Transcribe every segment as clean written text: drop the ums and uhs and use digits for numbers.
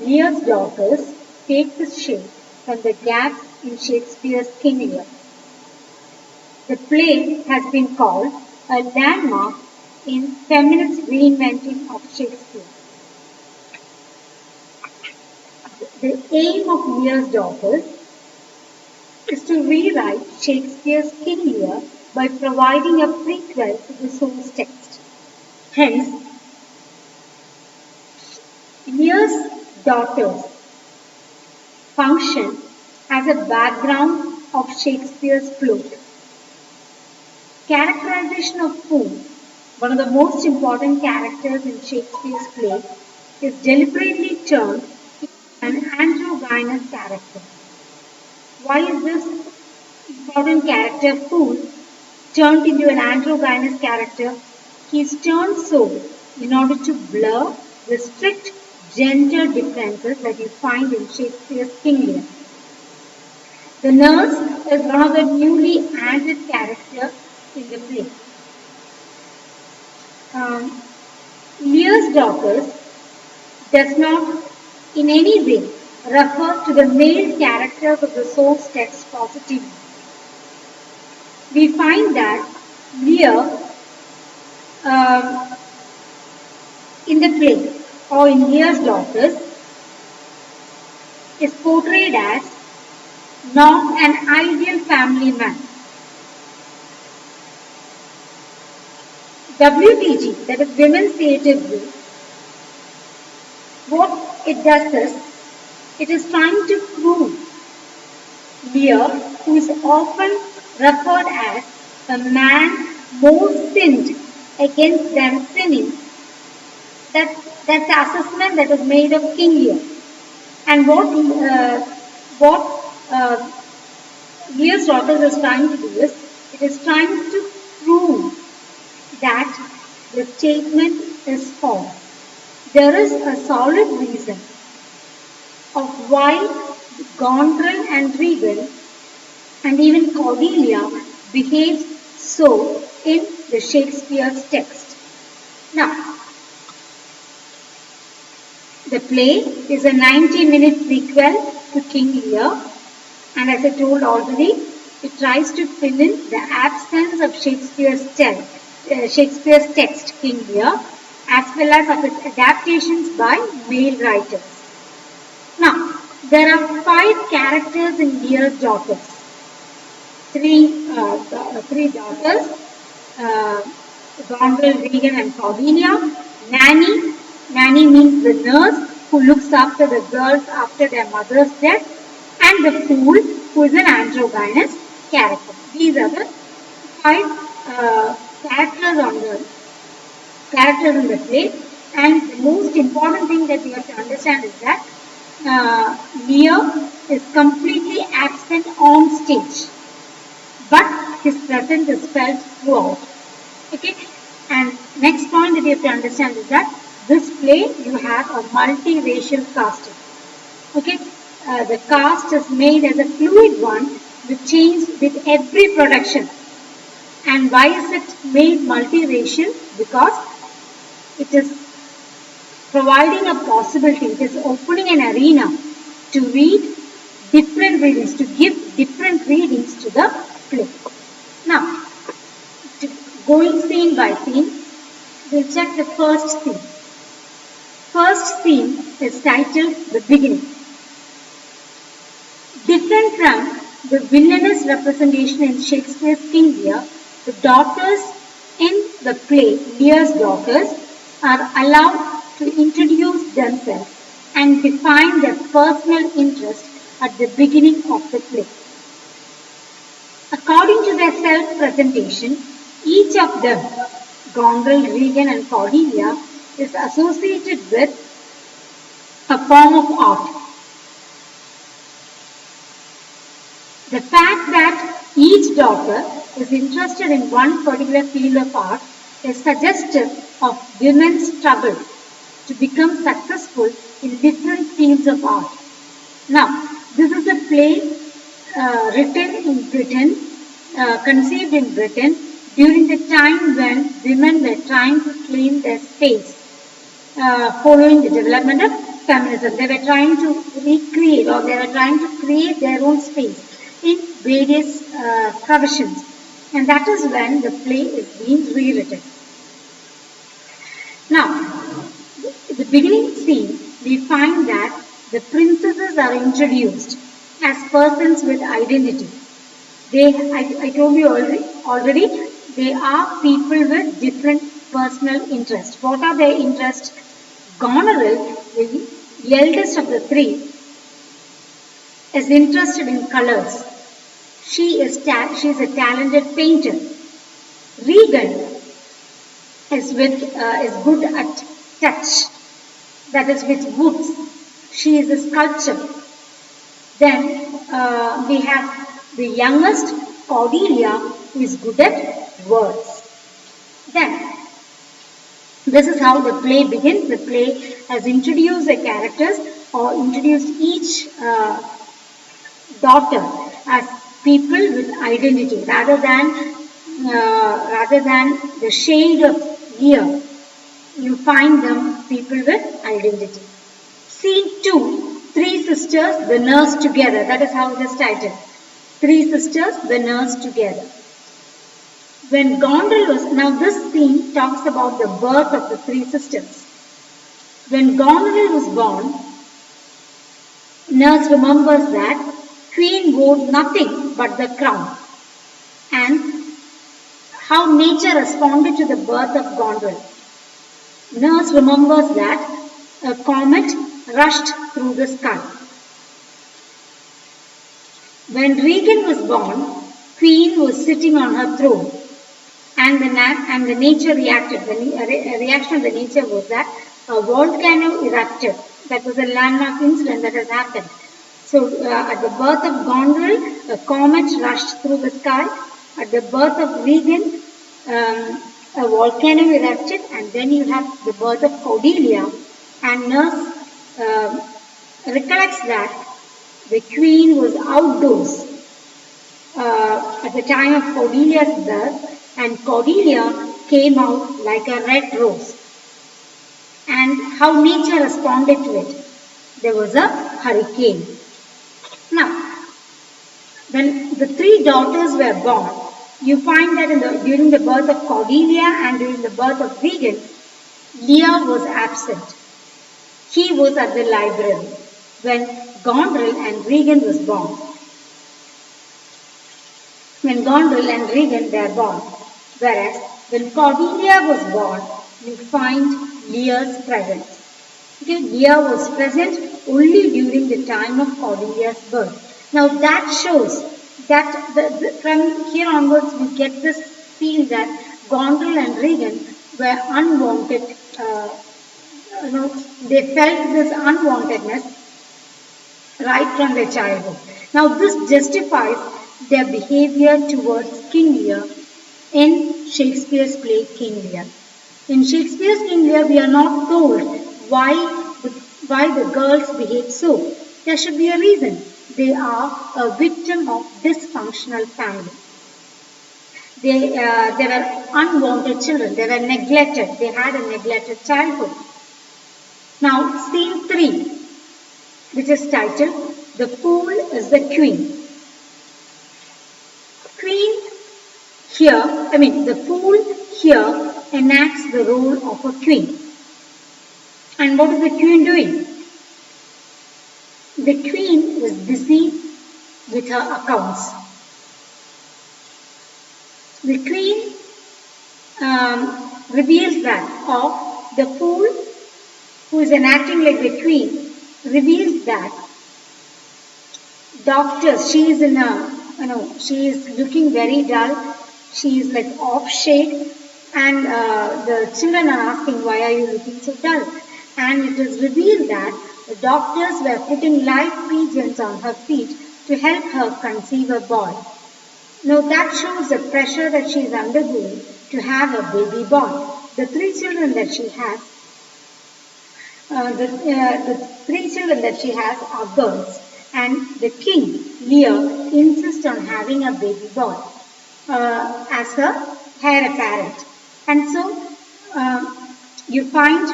Lear's daughters takes its shape from the gaps in Shakespeare's King Lear. The play has been called a landmark in feminist reinventing of Shakespeare. The aim of Lear's daughters is to rewrite Shakespeare's King Lear by providing a prequel to the source text. Hence, Lear's daughters function as a background of Shakespeare's plot. Characterization of whom, one of the most important characters in Shakespeare's play, is deliberately turned into an androgynous character. Why is this important character Fool turned into an androgynous character? He is turned so in order to blur the strict gender differences that you find in Shakespeare's King Lear. The nurse is one of the newly added characters in the play. Lear's daughters does not in any way refer to the male characters of the source text positively. We find that Lear in the play or in Lear's daughters is portrayed as not an ideal family man. WTG, that is Women's Theatre Group, what it does is, it is trying to prove Lear, who is often referred as a man more sinned against than sinning, that's the assessment that is made of King Lear. And what Lear's daughters is trying to do is, it is trying to prove that the statement is false. There is a solid reason of why Gondrel and Regan and even Cordelia behaves so in the Shakespeare's text. Now, the play is a 90-minute prequel to King Lear, and as I told already, it tries to fill in the absence of Shakespeare's text, King Lear, as well as of its adaptations by male writers. Now, there are 5 characters in Lear's daughters. Three daughters, Gondrel, Regan and Cordelia. Nanny means the nurse who looks after the girls after their mother's death, and the fool who is an androgynous character. These are the 5 characters in the play, and the most important thing that you have to understand is that Lear is completely absent on stage, but his presence is felt throughout. Okay, and next point that you have to understand is that this play you have a multiracial casting. Okay, the cast is made as a fluid one, which changes with every production. And why is it made multiracial? Because it is providing a possibility, it is opening an arena to read different readings, to give different readings to the play. Now, going scene by scene, we'll check the first scene. First scene is titled The Beginning. Different from the villainous representation in Shakespeare's King Lear, the daughters in the play, Lear's daughters, are allowed to introduce themselves and define their personal interest at the beginning of the play. According to their self-presentation, each of them, Gondrel, Regan and Cordelia, is associated with a form of art. The fact that each daughter is interested in one particular field of art is suggestive of women's struggle to become successful in different fields of art. Now, this is a play written in Britain, conceived in Britain during the time when women were trying to claim their space following the development of feminism. They were trying to recreate, or they were trying to create their own space in various professions. And that is when the play is being rewritten. Now, the beginning scene, we find that the princesses are introduced as persons with identity. I told you already, they are people with different personal interests. What are their interests? Goneril, the eldest of the three, is interested in colors. She is a talented painter. Regan is good at touch, that is with woods. She is a sculptor. Then we have the youngest, Cordelia, who is good at words. Then this is how the play begins. The play has introduced the characters, or introduced each daughter as people with identity, rather than the shade of Lear. You find them people with identity. Scene 2, three sisters, the nurse together. That is how it is titled. Three sisters, the nurse together. When Gondrel was, now this scene talks about the birth of the three sisters. When Gondrel was born, nurse remembers that Queen wore nothing but the crown, and how nature responded to the birth of Gondrel. Nurse remembers that a comet rushed through the sky. When Regan was born, Queen was sitting on her throne, and the nature reacted. The reaction of the nature was that a volcano erupted. That was a landmark incident that has happened. So at the birth of Gondrel, a comet rushed through the sky. At the birth of Regan, a volcano erupted, and then you have the birth of Cordelia, and nurse recollects that the queen was outdoors at the time of Cordelia's birth, and Cordelia came out like a red rose. And how nature responded to it. There was a hurricane. Now, when the three daughters were born, you find that during the birth of Cordelia and during the birth of Regan, Lear was absent. He was at the library when Gondrel and Regan was born. When Gondrel and Regan were born. Whereas when Cordelia was born, you find Lear's presence. Okay, Lear was present only during the time of Cordelia's birth. Now that shows that from here onwards we get this feel that Gondrel and Regan were unwanted. They felt this unwantedness right from their childhood. Now this justifies their behavior towards King Lear in Shakespeare's play King Lear. In Shakespeare's King Lear, we are not told why the girls behave so. There should be a reason. They are a victim of dysfunctional family. They were unwanted children. They were neglected. They had a neglected childhood. Now, scene 3, which is titled, The Fool is the Queen. The fool here enacts the role of a queen. And what is the queen doing? The queen is busy with her accounts. The queen reveals that, or the fool who is enacting like the queen reveals that doctors, she is looking very dull, she is like off shade, and the children are asking, why are you looking so dull? And it is revealed that the doctors were putting live pigeons on her feet to help her conceive a boy. Now that shows the pressure that she is undergoing to have a baby boy. The three children that she has, are girls, and the king, Lear, insists on having a baby boy as her heir apparent. And so you find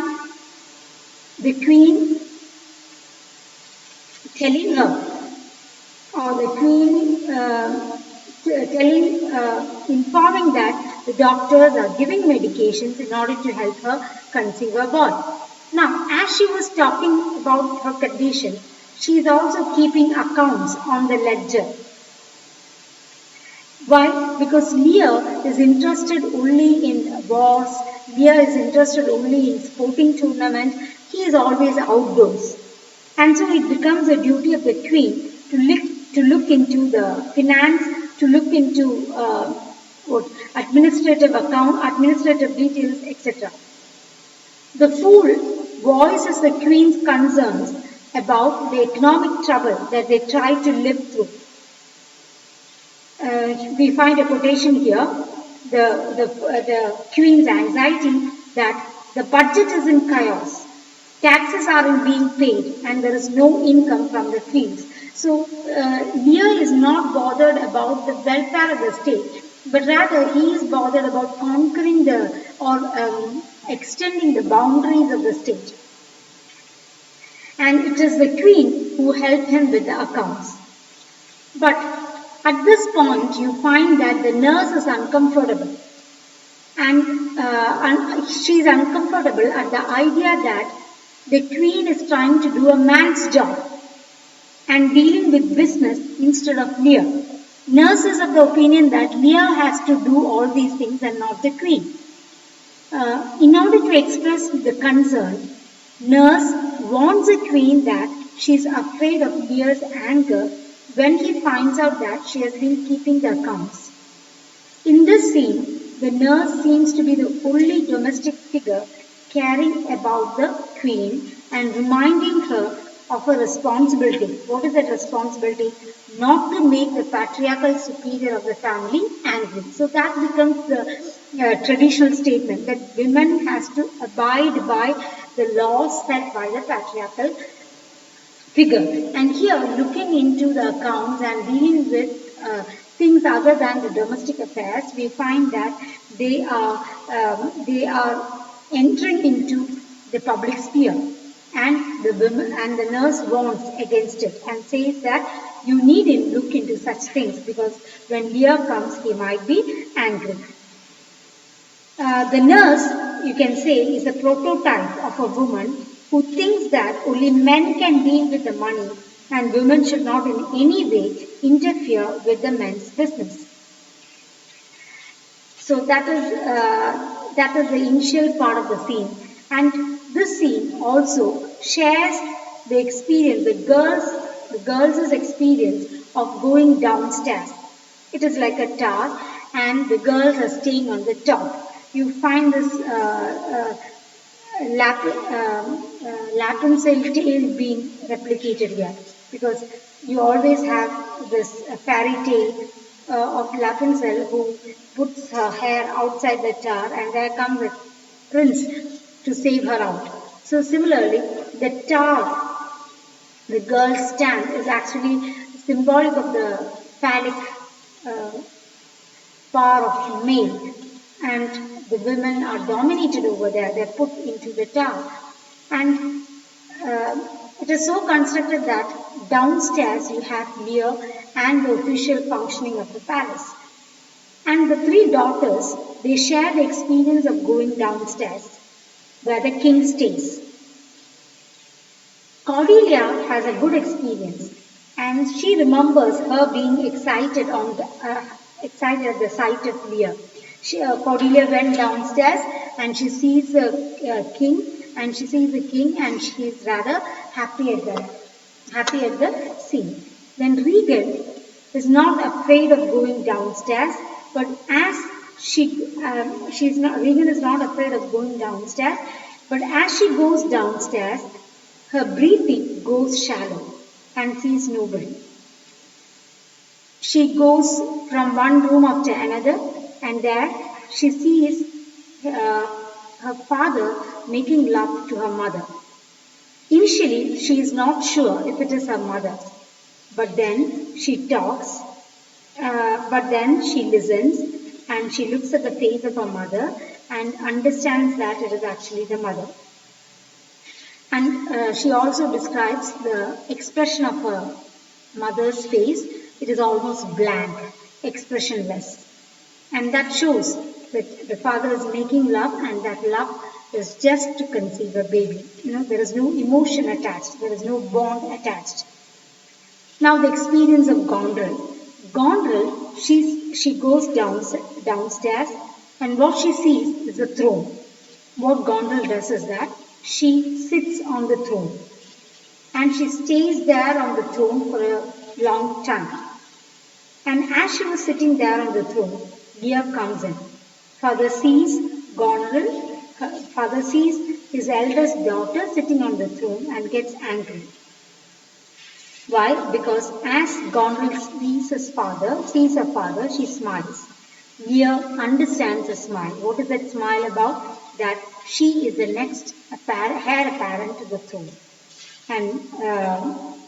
the queen telling her, or the queen informing that the doctors are giving medications in order to help her conceive a boy. Now, as she was talking about her condition, she is also keeping accounts on the ledger. Why? Because Lear is interested only in wars, Lear is interested only in sporting tournaments, he is always outdoors. And so it becomes a duty of the queen to look into the finance, to look into what administrative details, etc. The fool voices the queen's concerns about the economic trouble that they try to live through. We find a quotation here, the queen's anxiety that the budget is in chaos, taxes aren't being paid, and there is no income from the fields. So Lear is not bothered about the welfare of the state, but rather he is bothered about conquering extending the boundaries of the state. And it is the queen who helped him with the accounts. But at this point, you find that the nurse is uncomfortable. And she is uncomfortable at the idea that the queen is trying to do a man's job and dealing with business instead of Lear. Nurse is of the opinion that Lear has to do all these things and not the queen. In order to express the concern, Nurse warns the queen that she is afraid of Lear's anger when he finds out that she has been keeping the accounts. In this scene, the nurse seems to be the only domestic figure caring about the queen and reminding her of her responsibility. What is that responsibility? Not to make the patriarchal superior of the family angry. So that becomes the traditional statement that women has to abide by the laws set by the patriarchal figure. And here, looking into the accounts and dealing with things other than the domestic affairs, we find that they are entering into the public sphere, and the women and the nurse warns against it and says that you needn't look into such things because when Lear comes, he might be angry. The nurse, you can say, is a prototype of a woman who thinks that only men can deal with the money and women should not in any way interfere with the men's business. So that is the initial part of the scene. And this scene also shares the experience, the girls' experience of going downstairs. It is like a tower and the girls are staying on the top. You find this Rapunzel tale being replicated here because you always have this fairy tale of Rapunzel who puts her hair outside the tower and there comes a prince to save her out. So similarly, the tower the girls stand is actually symbolic of the phallic power of male, and the women are dominated over there. They're put into the tower, and it is so constructed that downstairs you have Lear and the official functioning of the palace. And the three daughters, they share the experience of going downstairs where the king stays. Cordelia has a good experience and she remembers her being excited at the sight of Lear. Cordelia went downstairs and she sees the king and she is rather happy at the scene. Then Regan is not afraid of going downstairs, but Regan is not afraid of going downstairs, but as she goes downstairs, her breathing goes shallow and sees nobody. She goes from one room after another, and there she sees her father making love to her mother. Initially, she is not sure if it is her mother, but then she talks, but then she listens and she looks at the face of her mother and understands that it is actually the mother. And she also describes the expression of her mother's face. It is almost blank, expressionless. And that shows that the father is making love, and that love is just to conceive a baby. There is no emotion attached. There is no bond attached. Now the experience of Gondrel. Gondrel, she goes downstairs, and what she sees is a throne. What Gondrel does is that she sits on the throne, and she stays there on the throne for a long time. And as she was sitting there on the throne, Lear comes in. Father sees Gondrel. Father sees his eldest daughter sitting on the throne and gets angry. Why? Because as Gondrel sees her father, she smiles. Lear understands the smile. What is that smile about? That she is the next heir apparent to the throne. And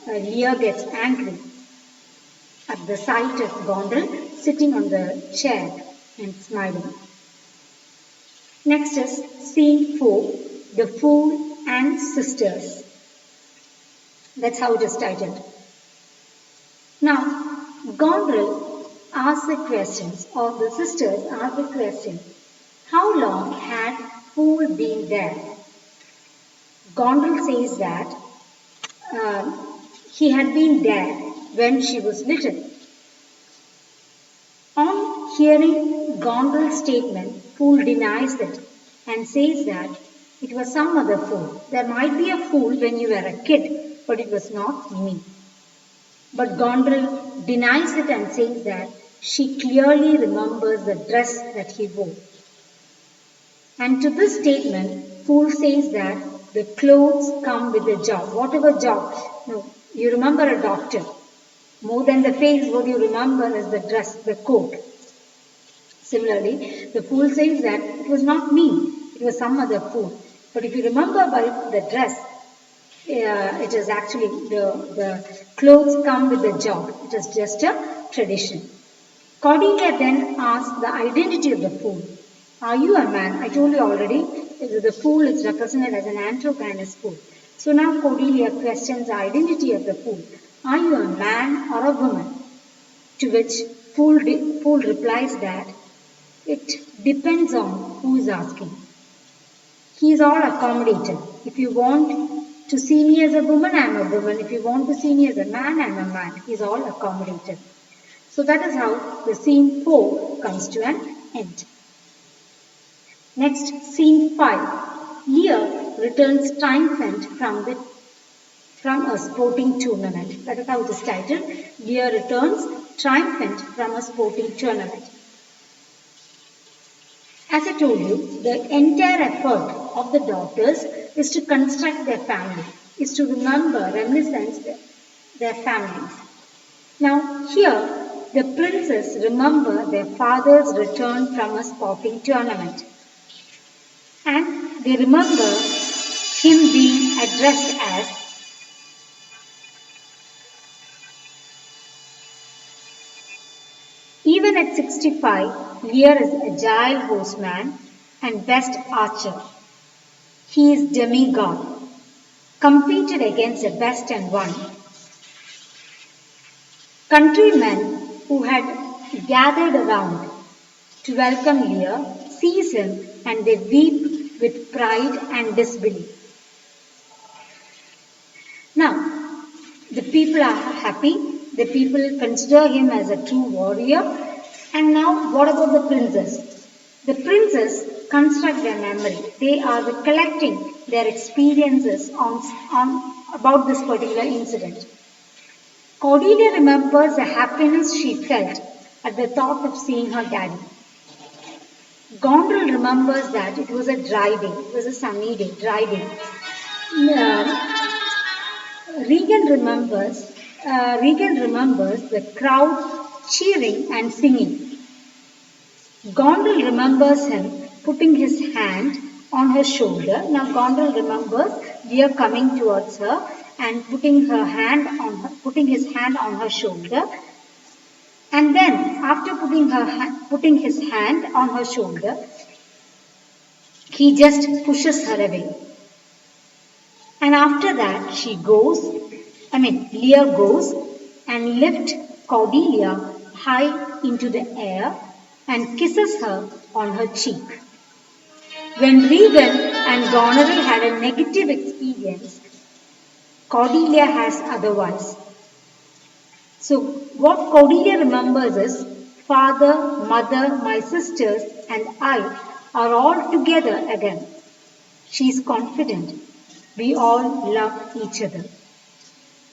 Lear gets angry at the sight of Gondrel sitting on the chair and smiling. Next is scene 4, The Fool and Sisters. That's how it is titled. Now, Gondrel asks the questions, or the sisters ask the question, how long had Fool been there? Gondrel says that he had been there when she was little. On hearing Gondrel's statement, Fool denies it and says that it was some other fool. There might be a fool when you were a kid, but it was not me. But Gondrel denies it and says that she clearly remembers the dress that he wore. And to this statement, Fool says that the clothes come with the job. Whatever job. No, you remember a doctor. More than the face, what you remember is the dress, the coat. Similarly, the fool says that it was not me, it was some other fool. But if you remember by the dress, it is actually the clothes come with the job. It is just a tradition. Cordelia then asks the identity of the fool. Are you a man? I told you already, the fool is represented as an androgynous fool. So now Cordelia questions the identity of the fool. Are you a man or a woman? To which Fool replies that it depends on who is asking. He is all accommodated. If you want to see me as a woman, I am a woman. If you want to see me as a man, I am a man. He is all accommodated. So that is how the scene 4 comes to an end. Next, scene 5. Lear returns triumphant from a sporting tournament. That is how it is titled. Lear returns triumphant from a sporting tournament. As I told you, the entire effort of the daughters is to construct their family, is to reminiscence their families. Now here, the princes remember their father's return from a sporting tournament. And they remember him being addressed as even at 65, Lear is agile horseman and best archer. He is demigod, competed against the best and won. Countrymen who had gathered around to welcome Lear sees him and they weep with pride and disbelief. Now, the people are happy. The people consider him as a true warrior. And now, what about the princes? The princes construct their memory. They are collecting their experiences about this particular incident. Cordelia remembers the happiness she felt at the thought of seeing her daddy. Gondrel remembers that it was a dry day. It was a sunny day, dry day. Regan remembers the crowd cheering and singing. Gondrel remembers him putting his hand on her shoulder. Now Gondrel remembers Lear coming towards her and putting his hand on her shoulder. And then after putting his hand on her shoulder, he just pushes her away. And after that, Lear goes and lifts Cordelia high into the air and kisses her on her cheek. When Regan and Goneril had a negative experience, Cordelia has otherwise. So what Cordelia remembers is, father, mother, my sisters and I are all together again. She is confident. We all love each other.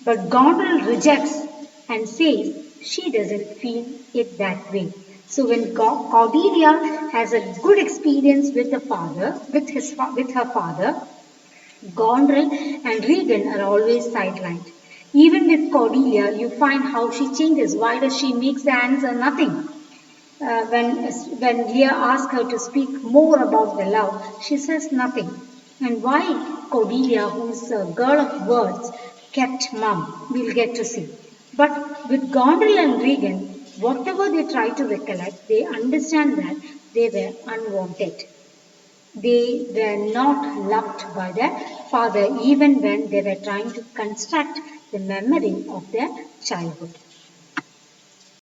But Goneril rejects and says she doesn't feel it that way. So when Cordelia has a good experience with with her father, Goneril and Regan are always sidelined. Even with Cordelia, you find how she changes. Why does she make the answer nothing? When Lear asks her to speak more about the love, she says nothing. And why Cordelia, who's a girl of words, kept mum, we'll get to see. But with Goneril and Regan, whatever they try to recollect, they understand that they were unwanted. They were not loved by their father even when they were trying to construct the memory of their childhood.